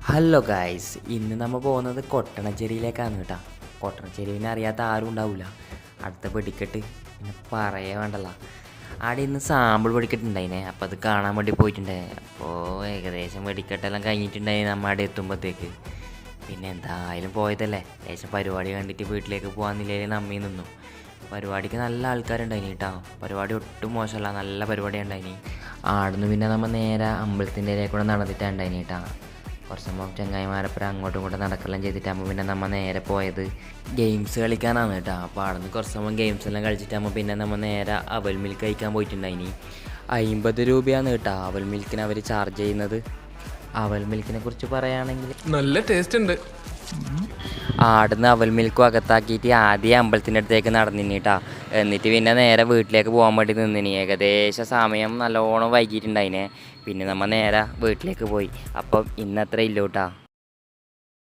Hello guys, ഇന്ന് നമ്മൾ പോകുന്നത് കൊട്ടണച്ചേരിയിലേക്കാണ് കേട്ടോ. കൊട്ടണച്ചേരിനെ അറിയാത്ത ആരും ഉണ്ടാവില്ല. അടുത്ത വെടിക്കെട്ട് പിന്നെ പറയേ വേണ്ടല്ലോ. അവിടെ ഇന്ന് സാമ്പിൾ വെടിക്കെട്ടുണ്ടായിനെ, അപ്പോൾ അത് കാണാൻ വേണ്ടി പോയിട്ടുണ്ടായി. അപ്പോൾ ഏകദേശം വെടിക്കെട്ടെല്ലാം കഴിഞ്ഞിട്ടുണ്ടായി നമ്മൾ അവിടെ എത്തുമ്പോഴത്തേക്ക്. പിന്നെ എന്തായാലും പോയതല്ലേ, ലേശം പരിപാടി കണ്ടിട്ട് വീട്ടിലേക്ക് പോകാമെന്നില്ലേ നമ്മി നിന്നു. പരിപാടിക്ക് നല്ല ആൾക്കാരുണ്ടായിനി കേട്ടോ. പരിപാടി ഒട്ടും മോശമല്ല, നല്ല പരിപാടി ഉണ്ടായിനി. ആടുന്ന് പിന്നെ നമ്മൾ നേരെ അമ്പലത്തിൻ്റെ ഇടയിൽ കൂടെ നടന്നിട്ടാണ് ഉണ്ടായിനി കേട്ടോ. കുറച്ച് നമ്മൾ ചങ്ങായിമാരപ്പുറം അങ്ങോട്ടും ഇങ്ങോട്ടും നടക്കെല്ലാം ചെയ്തിട്ടാകുമ്പോൾ പിന്നെ നമ്മൾ നേരെ പോയത് ഗെയിംസ് കളിക്കാനാണ് കേട്ടോ. അപ്പോൾ അവിടെ നിന്ന് കുറച്ച് നമ്മൾ ഗെയിംസ് എല്ലാം കളിച്ചിട്ടാകുമ്പോൾ പിന്നെ നമ്മൾ നേരെ അവൽ മിൽക്ക് കഴിക്കാൻ പോയിട്ടുണ്ടായിനി. 50 രൂപയാണ് കേട്ടോ അവൽ മിൽക്കിന് അവർ ചാർജ് ചെയ്യുന്നത്. അവൽ മിൽക്കിനെ കുറിച്ച് പറയുകയാണെങ്കിൽ നല്ല ടേസ്റ്റ് ഉണ്ട്. ആടുന്ന് അവൽ മിൽക്കും അകത്താക്കിയിട്ട് ആദ്യം അമ്പലത്തിൻ്റെ അടുത്തേക്ക് നടന്നിട്ടാ. എന്നിട്ട് പിന്നെ നേരെ വീട്ടിലേക്ക് പോകാൻ വേണ്ടി നിന്നിനി. ഏകദേശം സമയം നല്ലോണം വൈകിട്ടുണ്ടായിനെ. പിന്നെ നമ്മൾ നേരെ വീട്ടിലേക്ക് പോയി. അപ്പം ഇന്നത്ര ഇല്ല കേട്ടോ.